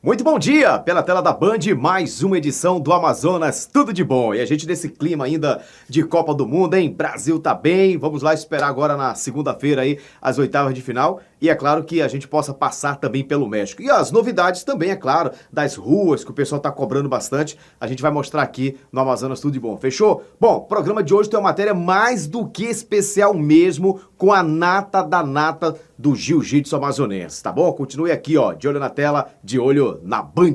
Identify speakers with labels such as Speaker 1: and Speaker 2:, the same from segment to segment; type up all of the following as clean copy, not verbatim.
Speaker 1: Muito bom dia! Pela tela da Band, mais uma edição do Amazonas, tudo de bom. E a gente nesse clima ainda de Copa do Mundo, hein? Brasil tá bem, vamos lá esperar agora na segunda-feira aí as oitavas de final. E é claro que a gente possa passar também pelo México. E as novidades também, é claro, das ruas, que o pessoal tá cobrando bastante. A gente vai mostrar aqui no Amazonas tudo de bom, fechou? Bom, o programa de hoje tem uma matéria mais do que especial mesmo, com a nata da nata do jiu-jitsu amazonense, tá bom? Continue aqui, ó, de olho na tela, de olho na Band.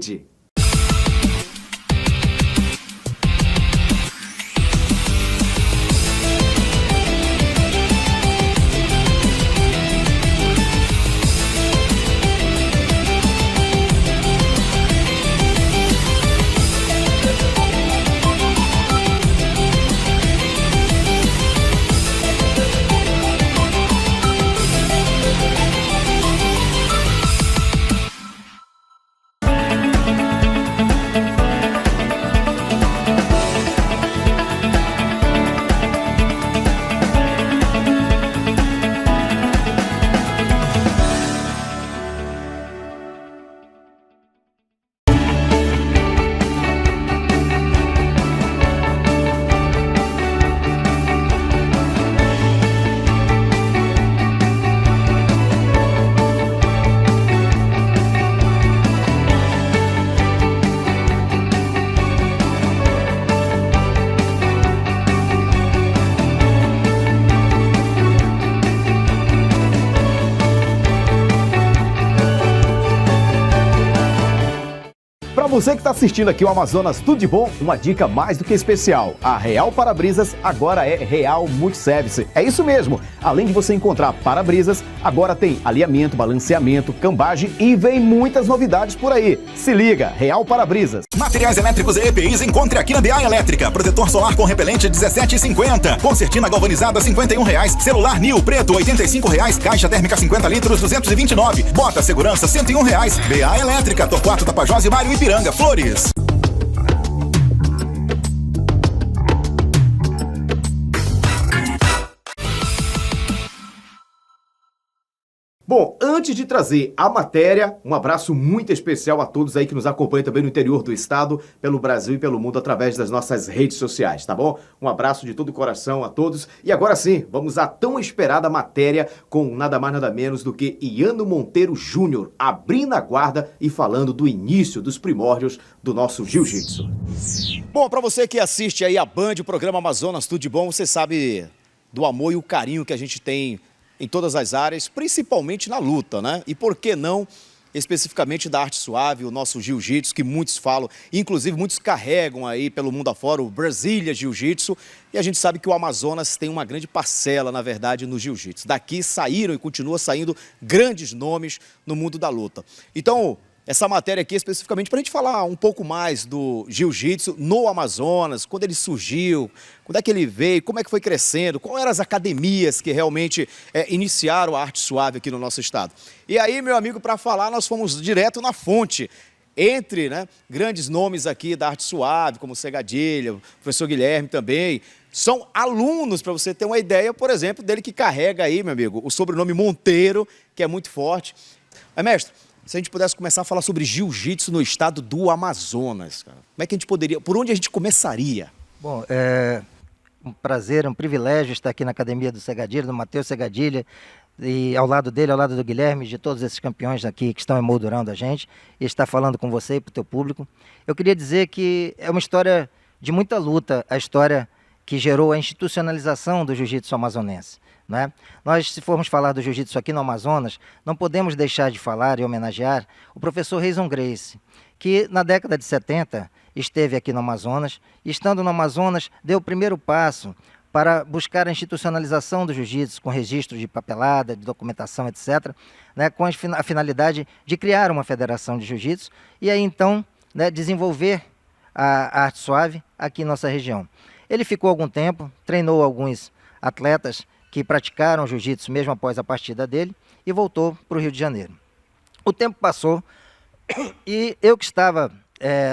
Speaker 1: Para você que está assistindo aqui o Amazonas Tudo de Bom, uma dica mais do que especial. A Real Para-Brisas agora é Real Multiservice. É isso mesmo. Além de você encontrar para-brisas, agora tem alinhamento, balanceamento, cambagem e vem muitas novidades por aí. Se liga, Real Para-Brisas.
Speaker 2: Materiais elétricos e EPIs encontre aqui na BA Elétrica. Protetor solar com repelente R$17,50. Concertina galvanizada R$51. Celular Nil preto R$85. Caixa térmica 50 litros R$229. Bota segurança R$101. BA Elétrica, Torquato, Tapajós e Mário Ipiranga, Flores.
Speaker 1: Bom, antes de trazer a matéria, um abraço muito especial a todos aí que nos acompanham também no interior do estado, pelo Brasil e pelo mundo através das nossas redes sociais, tá bom? Um abraço de todo o coração a todos. E agora sim, vamos à tão esperada matéria com nada mais nada menos do que Iano Monteiro Júnior, abrindo a guarda e falando do início dos primórdios do nosso jiu-jitsu. Bom, para você que assiste aí a Band, o programa Amazonas Tudo de Bom, você sabe do amor e o carinho que a gente tem em todas as áreas, principalmente na luta, né? E por que não, especificamente da arte suave, o nosso jiu-jitsu, que muitos falam, inclusive muitos carregam aí pelo mundo afora, o Brasília Jiu-Jitsu, e a gente sabe que o Amazonas tem uma grande parcela, na verdade, no jiu-jitsu. Daqui saíram e continua saindo grandes nomes no mundo da luta. Então, essa matéria aqui especificamente para a gente falar um pouco mais do jiu-jitsu no Amazonas, quando ele surgiu, quando é que ele veio, como é que foi crescendo, quais eram as academias que realmente iniciaram a arte suave aqui no nosso estado. E aí, meu amigo, para falar, nós fomos direto na fonte, entre grandes nomes aqui da arte suave, como o Segadilha, o professor Guilherme também, são alunos, para você ter uma ideia, por exemplo, dele que carrega aí, meu amigo, o sobrenome Monteiro, que é muito forte. Mas, mestre, se a gente pudesse começar a falar sobre jiu-jitsu no estado do Amazonas, cara, como é que a gente poderia, por onde a gente começaria?
Speaker 3: Bom, é um prazer, um privilégio estar aqui na academia do Segadilha, do Matheus Segadilha, e ao lado dele, ao lado do Guilherme, de todos esses campeões aqui que estão emoldurando a gente, e estar falando com você e para o teu público. Eu queria dizer que é uma história de muita luta, a história que gerou a institucionalização do jiu-jitsu amazonense. Né? Nós, se formos falar do jiu-jitsu aqui no Amazonas, não podemos deixar de falar e homenagear o professor Reison Gracie, que na década de 70 esteve aqui no Amazonas, e estando no Amazonas deu o primeiro passo para buscar a institucionalização do jiu-jitsu com registro de papelada, de documentação, etc., né, com a finalidade de criar uma federação de jiu-jitsu e aí então desenvolver a arte suave aqui em nossa região. Ele ficou algum tempo, treinou alguns atletas que praticaram jiu-jitsu mesmo após a partida dele e voltou para o Rio de Janeiro. O tempo passou e eu que estava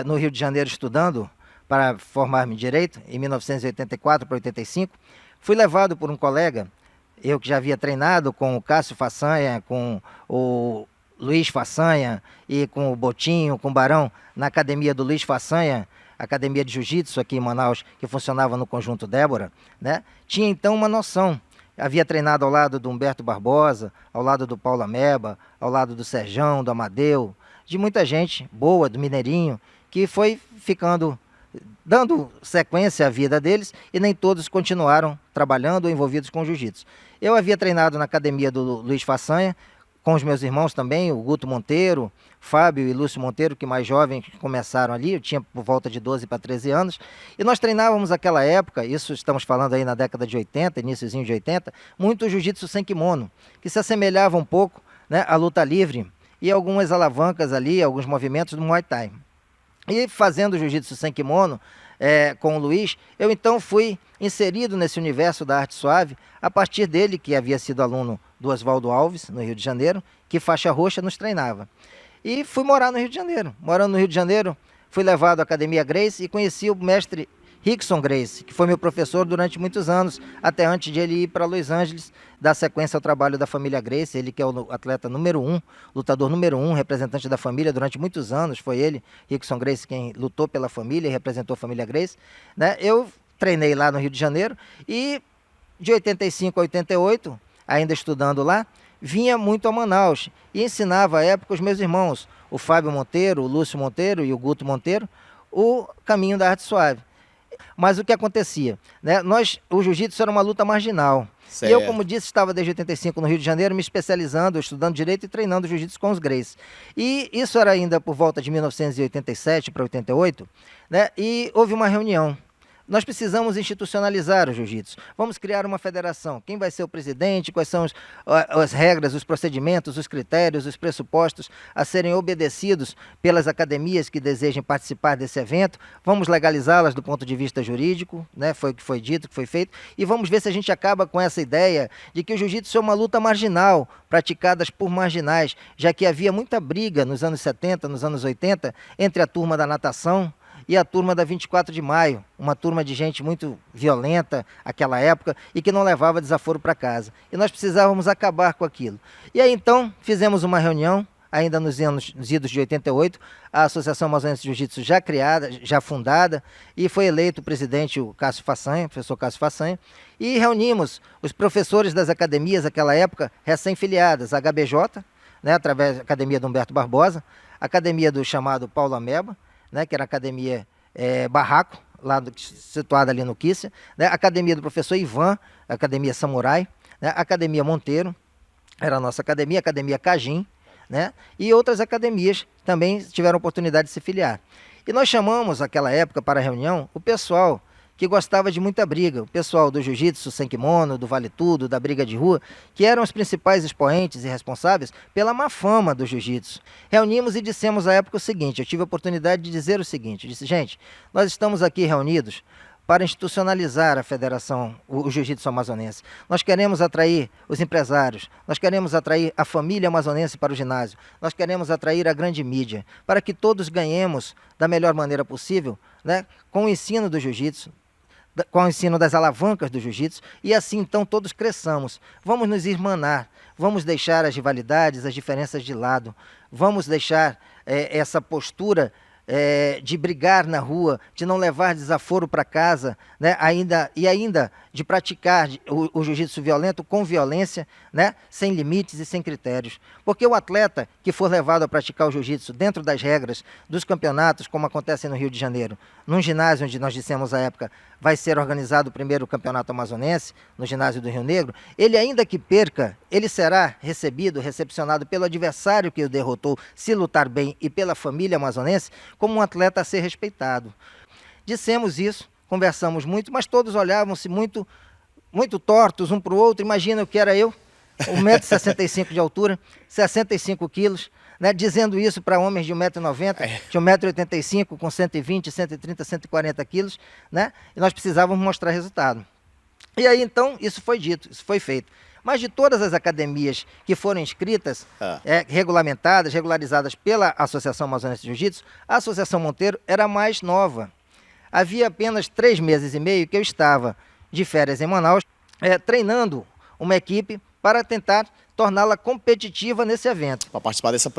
Speaker 3: no Rio de Janeiro estudando para formar-me em Direito, em 1984 para 85, fui levado por um colega, eu que já havia treinado com o Cássio Façanha, com o Luiz Façanha e com o Botinho, com o Barão, na academia do Luiz Façanha, academia de jiu-jitsu aqui em Manaus, que funcionava no Conjunto Débora, né? Tinha então uma noção. Havia treinado ao lado do Humberto Barbosa, ao lado do Paulo Ameba, ao lado do Serjão, do Amadeu, de muita gente boa, do Mineirinho, que foi ficando, dando sequência à vida deles, e nem todos continuaram trabalhando ou envolvidos com jiu-jitsu. Eu havia treinado na academia do Luiz Façanha, com os meus irmãos também, o Guto Monteiro, Fábio e Lúcio Monteiro, que mais jovens começaram ali, eu tinha por volta de 12 para 13 anos, e nós treinávamos naquela época, isso estamos falando aí na década de 80, iníciozinho de 80, muito jiu-jitsu sem kimono, que se assemelhava um pouco, né, à luta livre, e algumas alavancas ali, alguns movimentos do Muay Thai. E fazendo jiu-jitsu sem kimono, com o Luiz, eu então fui inserido nesse universo da arte suave, a partir dele, que havia sido aluno do Oswaldo Alves, no Rio de Janeiro, que faixa roxa nos treinava. E fui morar no Rio de Janeiro. Morando no Rio de Janeiro, fui levado à Academia Gracie e conheci o mestre Rickson Gracie, que foi meu professor durante muitos anos, até antes de ele ir para Los Angeles, dar sequência ao trabalho da família Gracie, ele que é o atleta número 1, lutador número 1, representante da família durante muitos anos, foi ele, Rickson Gracie, quem lutou pela família e representou a família Gracie, né? Eu treinei lá no Rio de Janeiro e de 85 a 88, ainda estudando lá, vinha muito a Manaus e ensinava à época os meus irmãos, o Fábio Monteiro, o Lúcio Monteiro e o Guto Monteiro, o caminho da arte suave. Mas o que acontecia? Né? O jiu-jitsu era uma luta marginal. Certo. E eu, como disse, estava desde 85 no Rio de Janeiro, me especializando, estudando direito e treinando jiu-jitsu com os Gracie. E isso era ainda por volta de 1987 para 88, né? E houve uma reunião. Nós precisamos institucionalizar o jiu-jitsu. Vamos criar uma federação. Quem vai ser o presidente? Quais são as regras, os procedimentos, os critérios, os pressupostos a serem obedecidos pelas academias que desejem participar desse evento? Vamos legalizá-las do ponto de vista jurídico, né? Foi o que foi dito, que foi feito. E vamos ver se a gente acaba com essa ideia de que o jiu-jitsu é uma luta marginal, praticada por marginais, já que havia muita briga nos anos 70, nos anos 80, entre a turma da natação e a turma da 24 de maio, uma turma de gente muito violenta naquela época e que não levava desaforo para casa. E nós precisávamos acabar com aquilo. E aí então fizemos uma reunião, ainda nos idos de 88, a Associação Amazonense de Jiu-Jitsu já criada, já fundada, e foi eleito o presidente, o Cássio Façanha, professor Cássio Façanha, e reunimos os professores das academias naquela época, recém-filiadas, a HBJ, né, através da academia do Humberto Barbosa, a academia do chamado Paulo Ameba, né, que era a academia Barraco, situada ali no Quícia, né, a academia do professor Ivan, a academia Samurai, né, a academia Monteiro, era a nossa academia, a academia Cajim, né, e outras academias também tiveram oportunidade de se filiar. E nós chamamos, naquela época, para a reunião, o pessoal que gostava de muita briga, o pessoal do jiu-jitsu sem kimono, do vale tudo, da briga de rua, que eram os principais expoentes e responsáveis pela má fama do jiu-jitsu. Reunimos e dissemos à época o seguinte, eu tive a oportunidade de dizer o seguinte, eu disse, gente, nós estamos aqui reunidos para institucionalizar a federação, o jiu-jitsu amazonense. Nós queremos atrair os empresários, nós queremos atrair a família amazonense para o ginásio, nós queremos atrair a grande mídia, para que todos ganhemos da melhor maneira possível, né, com o ensino do jiu-jitsu, com o ensino das alavancas do jiu-jitsu, e assim então todos cresçamos. Vamos nos irmanar, vamos deixar as rivalidades, as diferenças de lado, vamos deixar essa postura de brigar na rua, de não levar desaforo para casa, né? ainda de praticar o jiu-jitsu violento com violência, né? Sem limites e sem critérios. Porque o atleta que for levado a praticar o jiu-jitsu dentro das regras dos campeonatos, como acontece no Rio de Janeiro, num ginásio onde nós dissemos à época, vai ser organizado o primeiro campeonato amazonense, no ginásio do Rio Negro, ele ainda que perca, ele será recepcionado pelo adversário que o derrotou, se lutar bem, e pela família amazonense, como um atleta a ser respeitado. Dissemos isso, conversamos muito, mas todos olhavam-se muito tortos um para o outro. Imagina o que era eu, 1,65 m de altura, 65 quilos, né, dizendo isso para homens de 1,90 m, de 1,85 m, com 120, 130, 140 quilos, né, e nós precisávamos mostrar resultado. E aí então isso foi dito, isso foi feito. Mas de todas as academias que foram inscritas, regularizadas pela Associação Amazonense de Jiu-Jitsu, a Associação Monteiro era a mais nova. Havia apenas 3 meses e meio que eu estava de férias em Manaus, treinando uma equipe para tentar torná-la competitiva nesse evento.
Speaker 1: Para participar desse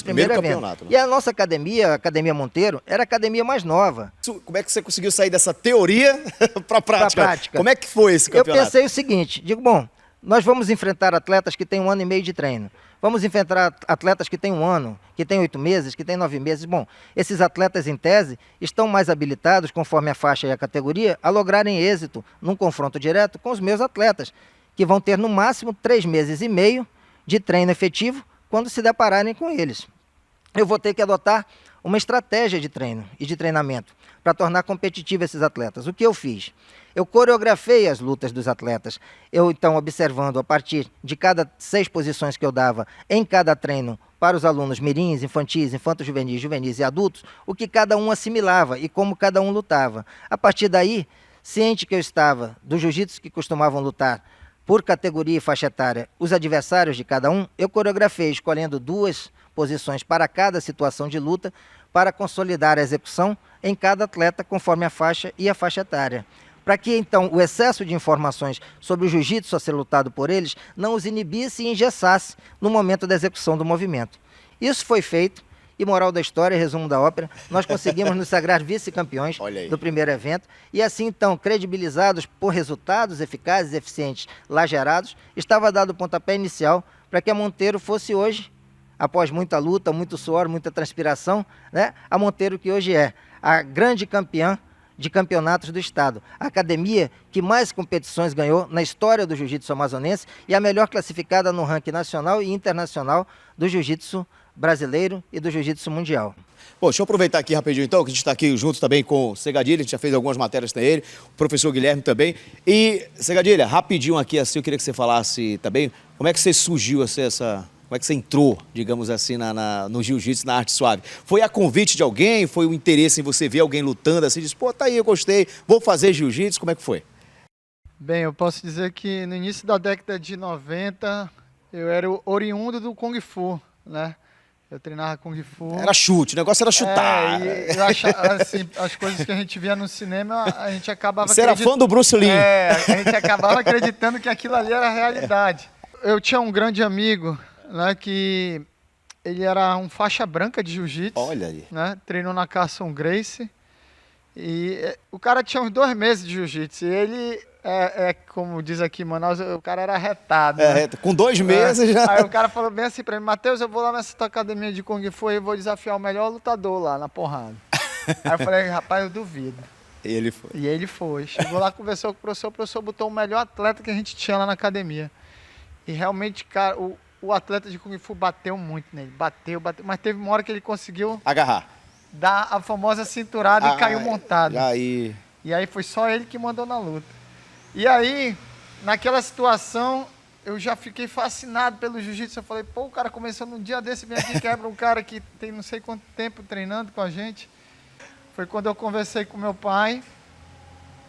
Speaker 3: primeiro evento.
Speaker 1: Campeonato. Né?
Speaker 3: E a nossa academia, a Academia Monteiro, era a academia mais nova.
Speaker 1: Como é que você conseguiu sair dessa teoria para a prática? Como é que foi esse campeonato?
Speaker 3: Eu pensei o seguinte, digo, bom, nós vamos enfrentar atletas que têm 1 ano e meio de treino. Vamos enfrentar atletas que têm 1 ano, que têm 8 meses, que têm 9 meses. Bom, esses atletas, em tese, estão mais habilitados, conforme a faixa e a categoria, a lograrem êxito num confronto direto com os meus atletas, que vão ter no máximo 3 meses e meio de treino efetivo quando se depararem com eles. Eu vou ter que adotar uma estratégia de treino e de treinamento para tornar competitivo esses atletas. O que eu fiz? Eu coreografei as lutas dos atletas. Eu, então, observando a partir de cada 6 posições que eu dava em cada treino para os alunos mirins, infantis, infanto-juvenis, juvenis e adultos, o que cada um assimilava e como cada um lutava. A partir daí, ciente que eu estava do jiu-jitsu que costumavam lutar por categoria e faixa etária, os adversários de cada um, eu coreografei escolhendo 2 posições para cada situação de luta para consolidar a execução em cada atleta conforme a faixa e a faixa etária. Para que, então, o excesso de informações sobre o jiu-jitsu a ser lutado por eles não os inibisse e engessasse no momento da execução do movimento. Isso foi feito. E moral da história, resumo da ópera, nós conseguimos nos sagrar vice-campeões do primeiro evento e assim, então, credibilizados por resultados eficazes e eficientes lá gerados, estava dado o pontapé inicial para que a Monteiro fosse hoje, após muita luta, muito suor, muita transpiração, né, a Monteiro que hoje é a grande campeã de campeonatos do estado, a academia que mais competições ganhou na história do jiu-jitsu amazonense e a melhor classificada no ranking nacional e internacional do jiu-jitsu brasileiro e do jiu-jitsu mundial.
Speaker 1: Pô, deixa eu aproveitar aqui rapidinho então, que a gente está aqui junto também com o Segadilha, a gente já fez algumas matérias com ele, o professor Guilherme também. E, Segadilha, rapidinho aqui assim, eu queria que você falasse também, como é que você surgiu como é que você entrou, digamos assim, no jiu-jitsu, na arte suave? Foi a convite de alguém? Foi o interesse em você ver alguém lutando assim, disse, pô, tá aí, eu gostei, vou fazer jiu-jitsu, como é que foi?
Speaker 4: Bem, eu posso dizer que no início da década de 90, eu era o oriundo do Kung Fu, né? Eu treinava Kung Fu.
Speaker 1: Era chute, o negócio era chutar.
Speaker 4: E eu achava, assim, as coisas que a gente via no cinema, a gente acabava
Speaker 1: Você era fã do Bruce Lee.
Speaker 4: a gente acabava acreditando que aquilo ali era a realidade. Eu tinha um grande amigo, né, que ele era um faixa branca de jiu-jitsu.
Speaker 1: Olha aí.
Speaker 4: Né, treinou na Carson Gracie. E o cara tinha uns 2 meses de jiu-jitsu. E ele, como diz aqui em Manaus, o cara era retado. Né?
Speaker 1: Com 2 meses já.
Speaker 4: Aí o cara falou bem assim pra mim, Matheus, eu vou lá nessa tua academia de Kung Fu e vou desafiar o melhor lutador lá na porrada. Aí eu falei, rapaz, eu duvido.
Speaker 1: E ele foi.
Speaker 4: E ele foi. Chegou lá, conversou com o professor botou o melhor atleta que a gente tinha lá na academia. E realmente, cara, o atleta de Kung Fu bateu muito nele. Bateu, mas teve uma hora que ele conseguiu
Speaker 1: agarrar.
Speaker 4: Dar a famosa cinturada e caiu montado.
Speaker 1: E
Speaker 4: aí foi só ele que mandou na luta. E aí, naquela situação, eu já fiquei fascinado pelo jiu-jitsu. Eu falei, pô, o cara começou num dia desse, vem aqui, quebra um cara que tem não sei quanto tempo treinando com a gente. Foi quando eu conversei com meu pai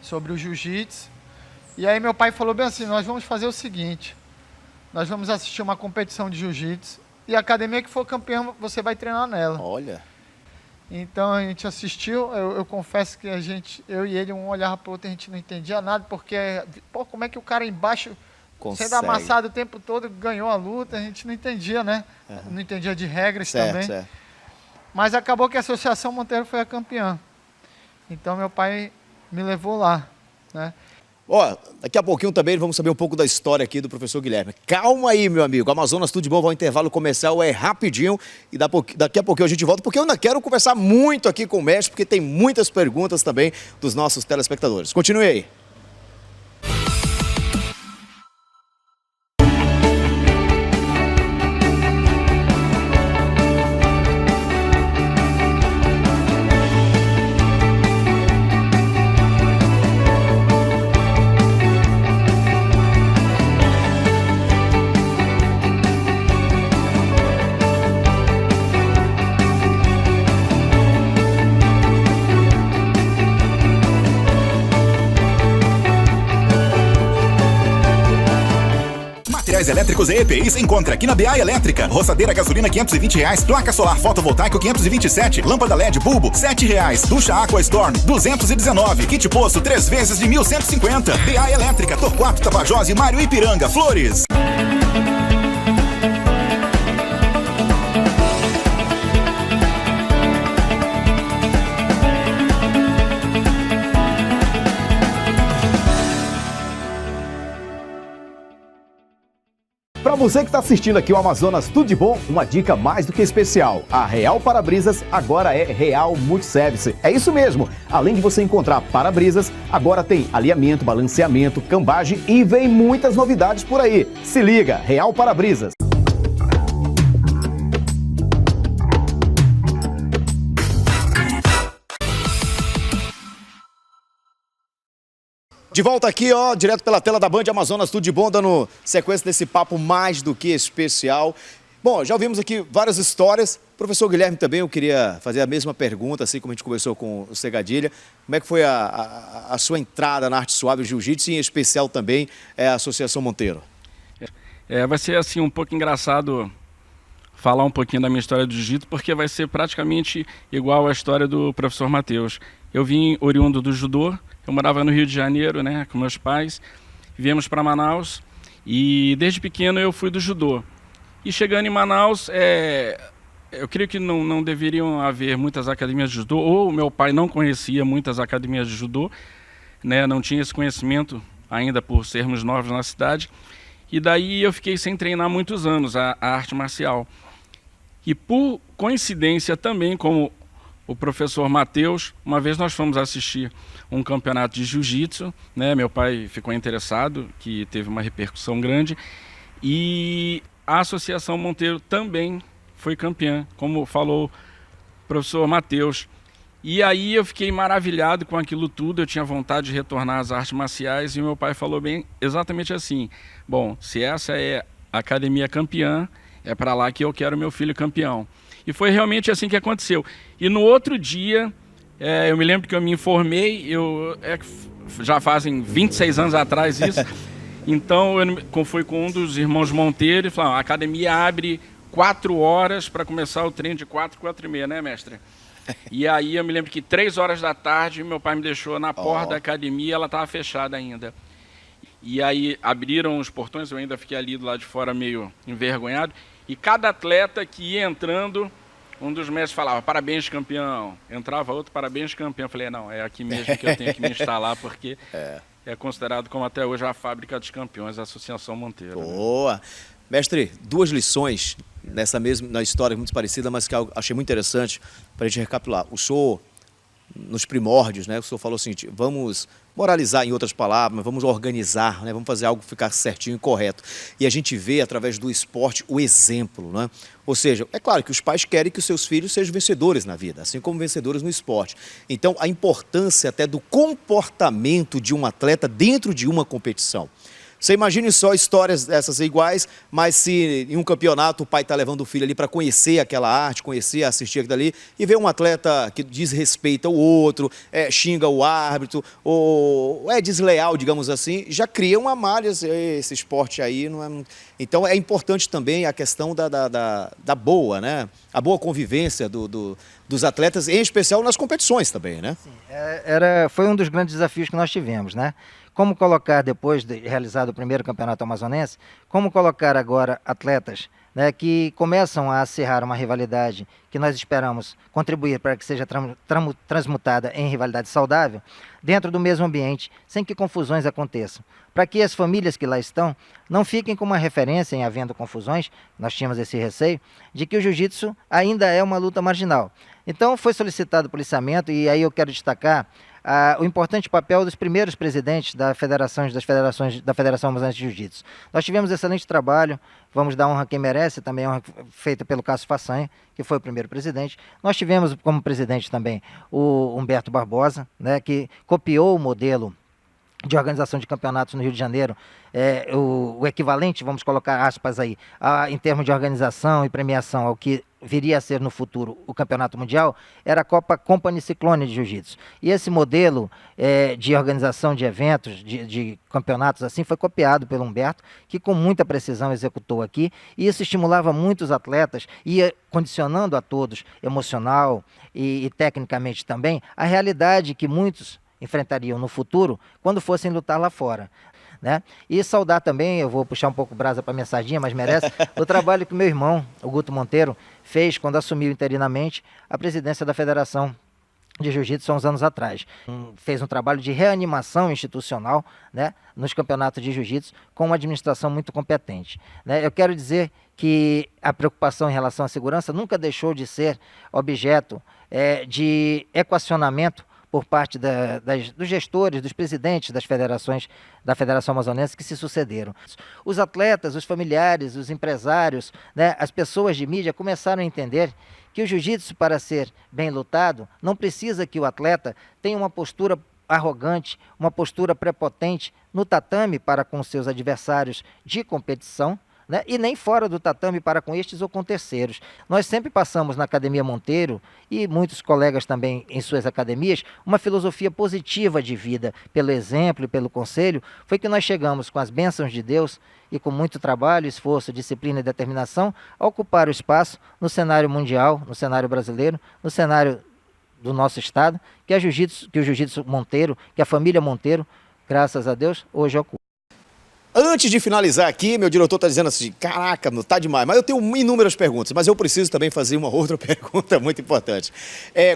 Speaker 4: sobre o jiu-jitsu. E aí meu pai falou bem assim, nós vamos fazer o seguinte, nós vamos assistir uma competição de jiu-jitsu e a academia que for campeã, você vai treinar nela.
Speaker 1: Olha.
Speaker 4: Então a gente assistiu, eu confesso que eu e ele, um olhava para o outro, a gente não entendia nada, porque, pô, como é que o cara embaixo, sendo amassado o tempo todo, ganhou a luta, a gente não entendia, né? Não entendia de regras também. Certo. Mas acabou que a Associação Monteiro foi a campeã. Então meu pai me levou lá, né?
Speaker 1: Ó, daqui a pouquinho também vamos saber um pouco da história aqui do professor Guilherme. Calma aí, meu amigo. Amazonas, tudo de bom, vai ao intervalo comercial, é rapidinho. E daqui a pouquinho a gente volta, porque eu ainda quero conversar muito aqui com o mestre, porque tem muitas perguntas também dos nossos telespectadores. Continue aí.
Speaker 2: Elétricos e EPIs encontra aqui na BA Elétrica. Roçadeira gasolina R$520, placa solar fotovoltaico 527, lâmpada LED bulbo R$7, ducha Aqua Storm 219, kit poço 3 vezes de 1.150. BA Elétrica, Torquato, Tapajós e Mário Ipiranga, Flores.
Speaker 1: Para você que está assistindo aqui o Amazonas Tudo de Bom, uma dica mais do que especial. A Real Para-Brisas agora é Real Multiservice. É isso mesmo. Além de você encontrar para-brisas, agora tem alinhamento, balanceamento, cambagem e vem muitas novidades por aí. Se liga, Real Para-Brisas. De volta aqui, ó, direto pela tela da Band Amazonas Tudo de Bom, dando sequência desse papo mais do que especial. Bom, já ouvimos aqui várias histórias. Professor Guilherme também, eu queria fazer a mesma pergunta, assim como a gente conversou com o Segadilha. Como é que foi a sua entrada na arte suave e jiu-jitsu, e em especial também a Associação Monteiro?
Speaker 5: Vai ser assim um pouco engraçado falar um pouquinho da minha história do jiu-jitsu, porque vai ser praticamente igual à história do professor Matheus. Eu vim oriundo do judô. Eu morava no Rio de Janeiro, né, com meus pais, viemos para Manaus e desde pequeno eu fui do judô. E chegando em Manaus, eu creio que não deveriam haver muitas academias de judô, ou meu pai não conhecia muitas academias de judô, né, não tinha esse conhecimento ainda por sermos novos na cidade. E daí eu fiquei sem treinar muitos anos a arte marcial. E por coincidência também, como o professor Matheus, uma vez nós fomos assistir um campeonato de jiu-jitsu, né? Meu pai ficou interessado, que teve uma repercussão grande, e a Associação Monteiro também foi campeã, como falou o professor Matheus. E aí eu fiquei maravilhado com aquilo tudo, eu tinha vontade de retornar às artes marciais, e meu pai falou bem exatamente assim: bom, se essa é a academia campeã, é para lá que eu quero meu filho campeão. E foi realmente assim que aconteceu. E no outro dia, eu me lembro que eu me informei, já fazem 26 anos atrás isso, então eu fui com um dos irmãos Monteiro e falou: a academia abre 4 horas para começar o treino de 4, 4h30, né, mestre? E aí eu me lembro que 3 horas da tarde, meu pai me deixou na porta da academia, ela estava fechada ainda. E aí abriram os portões, eu ainda fiquei ali do lado de fora meio envergonhado. E cada atleta que ia entrando, um dos mestres falava: parabéns, campeão. Entrava outro: parabéns, campeão. Eu falei: não, é aqui mesmo que eu tenho que me instalar, porque é considerado como até hoje a fábrica dos campeões, a Associação Monteiro.
Speaker 1: Boa! Né? Mestre, 2 lições na história muito parecida, mas que eu achei muito interessante para a gente recapitular. O senhor, nos primórdios, né, o senhor falou assim: vamos moralizar, em outras palavras, vamos organizar, né, vamos fazer algo ficar certinho e correto. E a gente vê, através do esporte, o exemplo, né? Ou seja, é claro que os pais querem que os seus filhos sejam vencedores na vida, assim como vencedores no esporte. Então, a importância até do comportamento de um atleta dentro de uma competição. Você imagine só histórias dessas iguais, mas se em um campeonato o pai está levando o filho ali para conhecer aquela arte, conhecer, assistir aquilo ali, e vê um atleta que desrespeita o outro, xinga o árbitro, ou é desleal, digamos assim, já cria uma malha, esse esporte aí não é... Então é importante também a questão da boa, né? A boa convivência dos atletas, em especial nas competições também, né?
Speaker 3: Sim, foi um dos grandes desafios que nós tivemos, né? Como colocar, depois de realizado o primeiro campeonato amazonense, como colocar agora atletas, né, que começam a acirrar uma rivalidade que nós esperamos contribuir para que seja transmutada em rivalidade saudável, dentro do mesmo ambiente, sem que confusões aconteçam. Para que as famílias que lá estão não fiquem com uma referência em havendo confusões, nós tínhamos esse receio, de que o jiu-jitsu ainda é uma luta marginal. Então foi solicitado o policiamento, e aí eu quero destacar o importante papel dos primeiros presidentes da Federação Amazonense de Jiu-Jitsu. Nós tivemos excelente trabalho, vamos dar honra a quem merece, também honra feita pelo Cássio Façanha, que foi o primeiro presidente. Nós tivemos como presidente também o Humberto Barbosa, né, que copiou o modelo de organização de campeonatos no Rio de Janeiro, o equivalente, vamos colocar aspas aí, em termos de organização e premiação ao que viria a ser no futuro o campeonato mundial, era a Copa Company Ciclone de Jiu-Jitsu. E esse modelo de organização de eventos, de campeonatos assim, foi copiado pelo Humberto, que com muita precisão executou aqui, e isso estimulava muitos atletas, ia condicionando a todos, emocional e tecnicamente também, a realidade que muitos enfrentariam no futuro quando fossem lutar lá fora, né? E saudar também, eu vou puxar um pouco brasa para minha sardinha, mas merece, o trabalho que meu irmão, o Guto Monteiro, fez quando assumiu interinamente a presidência da Federação de jiu-jitsu há uns anos atrás. Fez um trabalho de reanimação institucional, né, nos campeonatos de jiu-jitsu com uma administração muito competente, né. Eu quero dizer que a preocupação em relação à segurança nunca deixou de ser objeto de equacionamento por parte dos gestores, dos presidentes das federações, da Federação Amazonense que se sucederam. Os atletas, os familiares, os empresários, né, as pessoas de mídia começaram a entender que o jiu-jitsu, para ser bem lutado, não precisa que o atleta tenha uma postura arrogante, uma postura prepotente no tatame para com seus adversários de competição, né? E nem fora do tatame para com estes ou com terceiros. Nós sempre passamos na Academia Monteiro, e muitos colegas também em suas academias, uma filosofia positiva de vida. Pelo exemplo e pelo conselho, foi que nós chegamos com as bênçãos de Deus e com muito trabalho, esforço, disciplina e determinação a ocupar o espaço no cenário mundial, no cenário brasileiro, no cenário do nosso estado, que o Jiu-Jitsu Monteiro, que a família Monteiro, graças a Deus, hoje ocupa.
Speaker 1: Antes de finalizar aqui, meu diretor está dizendo assim, caraca, não tá demais, mas eu tenho inúmeras perguntas, mas eu preciso também fazer uma outra pergunta muito importante.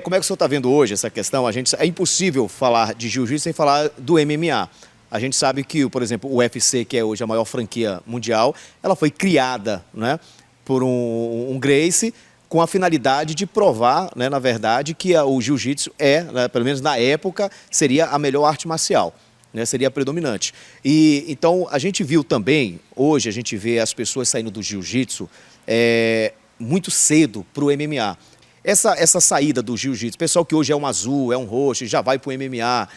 Speaker 1: Como é que o senhor está vendo hoje essa questão? É impossível falar de jiu-jitsu sem falar do MMA. A gente sabe que, por exemplo, o UFC, que é hoje a maior franquia mundial, ela foi criada, né, por um Gracie, com a finalidade de provar, né, na verdade, que o jiu-jitsu né, pelo menos na época, seria a melhor arte marcial. Né, seria predominante. E então a gente viu também, hoje a gente vê as pessoas saindo do jiu-jitsu muito cedo para o MMA. Essa saída do jiu-jitsu, pessoal que hoje é um azul, é um roxo, já vai para o MMA,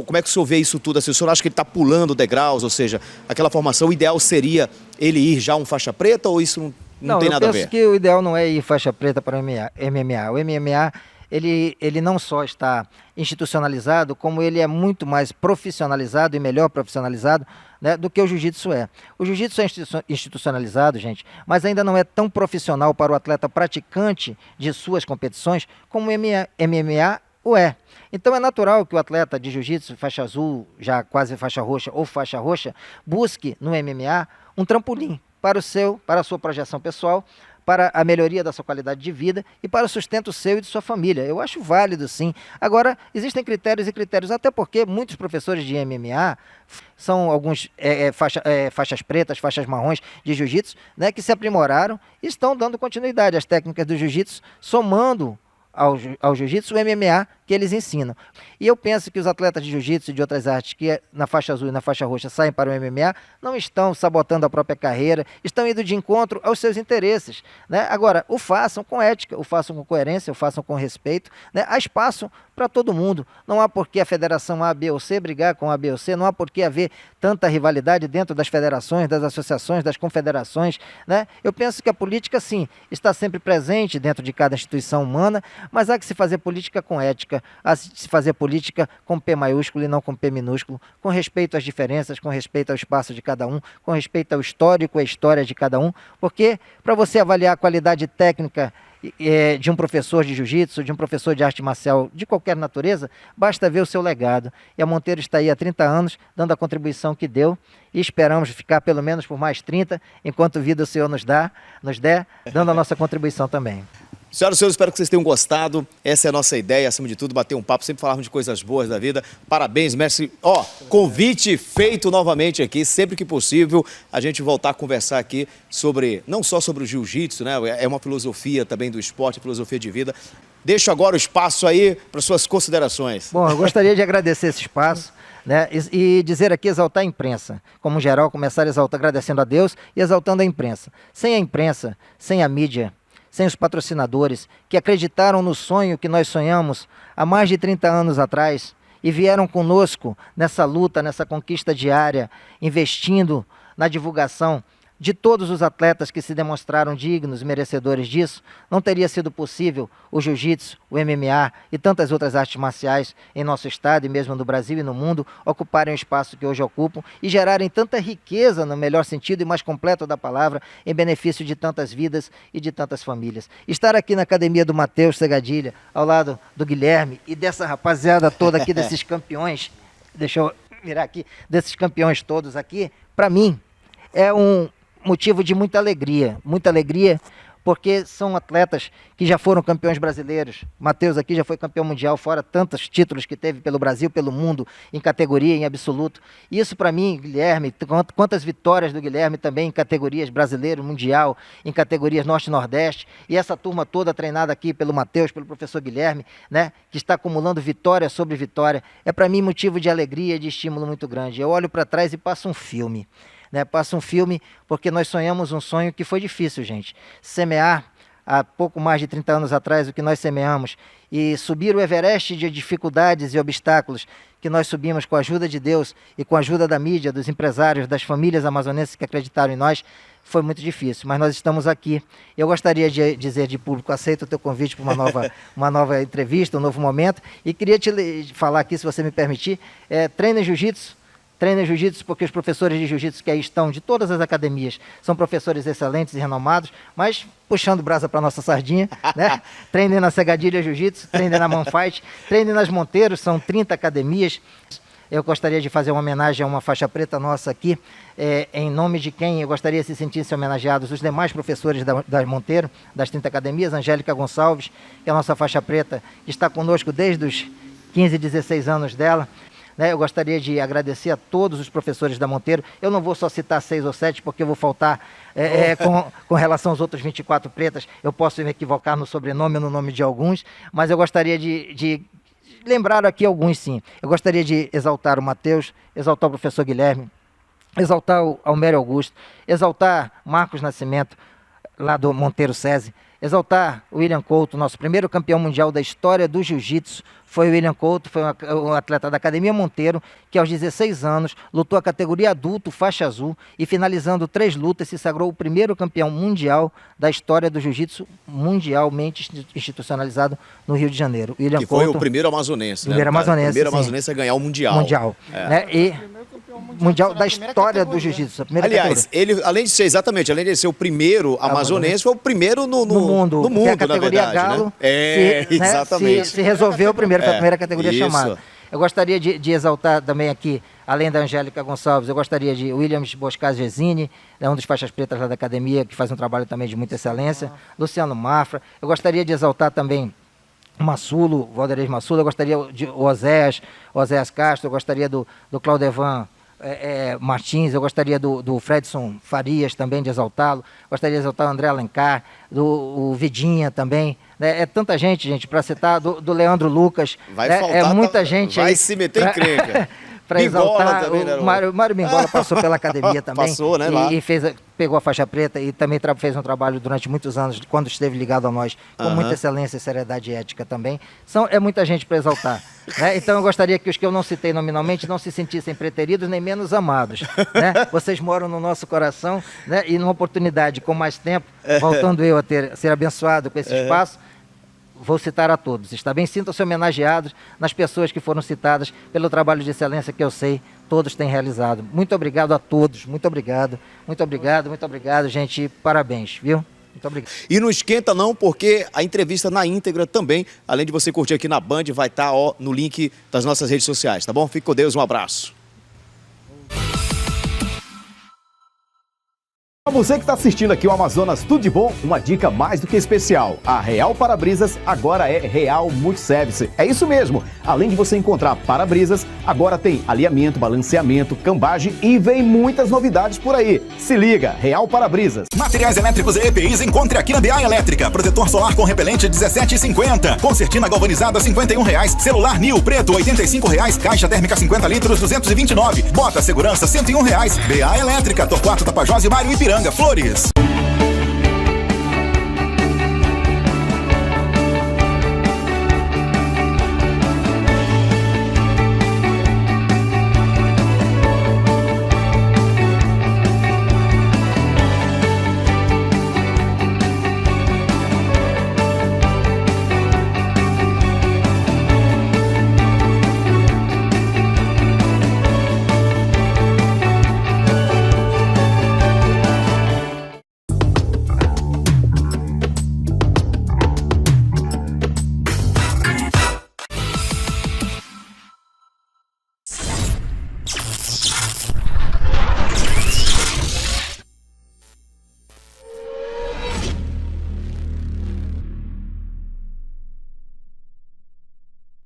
Speaker 1: como é que o senhor vê isso tudo? Assim, o senhor acha que ele está pulando degraus, ou seja, aquela formação, o ideal seria ele ir já um faixa preta ou isso não tem nada a ver?
Speaker 3: Eu penso que o ideal não é ir faixa preta para o MMA. O MMA ele não só está institucionalizado, como ele é muito mais profissionalizado e melhor profissionalizado, né, do que o jiu-jitsu é. O jiu-jitsu é institucionalizado, gente, mas ainda não é tão profissional para o atleta praticante de suas competições como o MMA o é. Então é natural que o atleta de jiu-jitsu, faixa azul, já quase faixa roxa ou faixa roxa, busque no MMA um trampolim para a sua projeção pessoal, para a melhoria da sua qualidade de vida e para o sustento seu e de sua família. Eu acho válido, sim. Agora, existem critérios e critérios, até porque muitos professores de MMA são alguns faixas pretas, faixas marrons de jiu-jitsu, né, que se aprimoraram e estão dando continuidade às técnicas do jiu-jitsu, somando ao jiu-jitsu, o MMA que eles ensinam. E eu penso que os atletas de jiu-jitsu e de outras artes que na faixa azul e na faixa roxa saem para o MMA não estão sabotando a própria carreira, estão indo de encontro aos seus interesses, né? Agora, o façam com ética, o façam com coerência, o façam com respeito, né? Há espaço para todo mundo. Não há por que a federação A, B ou C brigar com A, B ou C, não há por que haver tanta rivalidade dentro das federações, das associações, das confederações, né? Eu penso que a política, sim, está sempre presente dentro de cada instituição humana, mas há que se fazer política com ética, há que se fazer política com P maiúsculo e não com P minúsculo, com respeito às diferenças, com respeito ao espaço de cada um, com respeito ao histórico e à história de cada um, porque para você avaliar a qualidade técnica de um professor de jiu-jitsu, de um professor de arte marcial de qualquer natureza, basta ver o seu legado. E a Monteiro está aí há 30 anos, dando a contribuição que deu, e esperamos ficar pelo menos por mais 30, enquanto vida o Senhor nos der, dando a nossa contribuição também.
Speaker 1: Senhoras e senhores, espero que vocês tenham gostado. Essa é a nossa ideia, acima de tudo, bater um papo, sempre falarmos de coisas boas da vida. Parabéns, mestre. Convite feito novamente aqui, sempre que possível, a gente voltar a conversar aqui sobre, não só sobre o jiu-jitsu, né? É uma filosofia também do esporte, filosofia de vida. Deixo agora o espaço aí para suas considerações.
Speaker 3: Bom, eu gostaria de agradecer esse espaço, né, e dizer aqui, exaltar a imprensa. Como geral, começar agradecendo a Deus e exaltando a imprensa. Sem a imprensa, sem a mídia, sem os patrocinadores que acreditaram no sonho que nós sonhamos há mais de 30 anos atrás e vieram conosco nessa luta, nessa conquista diária, investindo na divulgação de todos os atletas que se demonstraram dignos, merecedores disso, não teria sido possível o jiu-jitsu, o MMA e tantas outras artes marciais em nosso estado e mesmo no Brasil e no mundo ocuparem o espaço que hoje ocupam e gerarem tanta riqueza no melhor sentido e mais completo da palavra em benefício de tantas vidas e de tantas famílias. Estar aqui na academia do Matheus Segadilha, ao lado do Guilherme e dessa rapaziada toda aqui, desses campeões, deixa eu virar aqui, desses campeões todos aqui, para mim é um motivo de muita alegria, porque são atletas que já foram campeões brasileiros. Matheus aqui já foi campeão mundial, fora tantos títulos que teve pelo Brasil, pelo mundo, em categoria, em absoluto. Isso para mim, Guilherme, quantas vitórias do Guilherme também em categorias brasileiro, mundial, em categorias norte e nordeste, e essa turma toda treinada aqui pelo Matheus, pelo professor Guilherme, né, que está acumulando vitória sobre vitória, é para mim motivo de alegria, de estímulo muito grande. Eu olho para trás e passo um filme. Passa um filme porque nós sonhamos um sonho que foi difícil, gente. Semear há pouco mais de 30 anos atrás o que nós semeamos e subir o Everest de dificuldades e obstáculos que nós subimos com a ajuda de Deus e com a ajuda da mídia, dos empresários, das famílias amazonenses que acreditaram em nós, foi muito difícil, mas nós estamos aqui. Eu gostaria de dizer de público, aceito o teu convite para uma nova entrevista, um novo momento, e queria te falar aqui, se você me permitir, treina jiu-jitsu, porque os professores de jiu-jitsu que aí estão, de todas as academias, são professores excelentes e renomados, mas puxando brasa para nossa sardinha, né? Treinem na Segadilha Jiu-Jitsu, treinem na Manfight, treinem nas Monteiros, são 30 academias. Eu gostaria de fazer uma homenagem a uma faixa preta nossa aqui, em nome de quem eu gostaria que se sentissem homenageados os demais professores da Monteiro, das 30 academias, Angélica Gonçalves, que é a nossa faixa preta, que está conosco desde os 15, 16 anos dela. Eu gostaria de agradecer a todos os professores da Monteiro. Eu não vou só citar 6 ou 7, porque eu vou faltar com relação aos outros 24 pretas. Eu posso me equivocar no sobrenome ou no nome de alguns, mas eu gostaria de lembrar aqui alguns, sim. Eu gostaria de exaltar o Matheus, exaltar o professor Guilherme, exaltar o Almério Augusto, exaltar Marcos Nascimento, lá do Monteiro SESI, exaltar o William Couto, nosso primeiro campeão mundial da história do jiu-jitsu. Foi o William Couto, foi um atleta da Academia Monteiro, que aos 16 anos lutou a categoria adulto, faixa azul, e finalizando 3 lutas, se sagrou o primeiro campeão mundial da história do jiu-jitsu mundialmente institucionalizado no Rio de Janeiro. William
Speaker 1: que
Speaker 3: Couto,
Speaker 1: foi o primeiro amazonense,
Speaker 3: primeiro amazonense,
Speaker 1: primeiro
Speaker 3: sim,
Speaker 1: amazonense a ganhar o mundial.
Speaker 3: Mundial. Né? E mundial da história do jiu-jitsu.
Speaker 1: Aliás, ele, além de ser o primeiro amazonense, foi o primeiro no mundo,
Speaker 3: a categoria
Speaker 1: na verdade,
Speaker 3: galo,
Speaker 1: né?
Speaker 3: exatamente. Se resolveu primeiro, foi a primeira categoria
Speaker 1: isso.
Speaker 3: chamada. Eu gostaria de exaltar também aqui, além da Angélica Gonçalves, eu gostaria de Williams Boscaz Gesini, um dos faixas pretas lá da academia, que faz um trabalho também de muita excelência, Luciano Mafra. Eu gostaria de exaltar também o Massulo, o Valderez Massulo, eu gostaria de Oséias Castro, eu gostaria do Claudevan Martins, eu gostaria do Fredson Farias também de exaltá-lo, gostaria de exaltar o André Alencar, o Vidinha também, né? É tanta gente para citar, do Leandro Lucas,
Speaker 1: vai
Speaker 3: né?
Speaker 1: faltar,
Speaker 3: muita gente
Speaker 1: vai
Speaker 3: aí
Speaker 1: se meter em crenca.
Speaker 3: Para exaltar,
Speaker 1: também, né,
Speaker 3: o Mário Bingola passou pela academia também.
Speaker 1: Passou, né, lá.
Speaker 3: E pegou a faixa preta e também fez um trabalho durante muitos anos, quando esteve ligado a nós, com muita excelência, seriedade e ética também. É muita gente para exaltar. Né? Então eu gostaria que os que eu não citei nominalmente não se sentissem preteridos nem menos amados. Né? Vocês moram no nosso coração, né? E numa oportunidade com mais tempo, voltando eu a ser abençoado com esse espaço, vou citar a todos. Está bem? Sintam-se homenageados nas pessoas que foram citadas pelo trabalho de excelência que eu sei todos têm realizado. Muito obrigado a todos. Muito obrigado. Muito obrigado. Muito obrigado, gente. Parabéns, viu? Muito obrigado.
Speaker 1: E não esquenta não, porque a entrevista na íntegra também, além de você curtir aqui na Band, vai estar no link das nossas redes sociais, tá bom? Fique com Deus, um abraço. Para você que está assistindo aqui o Amazonas Tudo de Bom, uma dica mais do que especial. A Real Para-Brisas agora é Real Multiservice. É isso mesmo. Além de você encontrar para-brisas, agora tem alinhamento, balanceamento, cambagem e vem muitas novidades por aí. Se liga, Real Para-Brisas.
Speaker 2: Materiais elétricos e EPIs encontre aqui na BA Elétrica. Protetor solar com repelente R$17,50. Concertina galvanizada R$51. Celular Nil preto R$85. Caixa térmica 50 litros R$229. Bota segurança R$101. BA Elétrica, Torquato, Tapajós e Mário Ipiranga, Flores.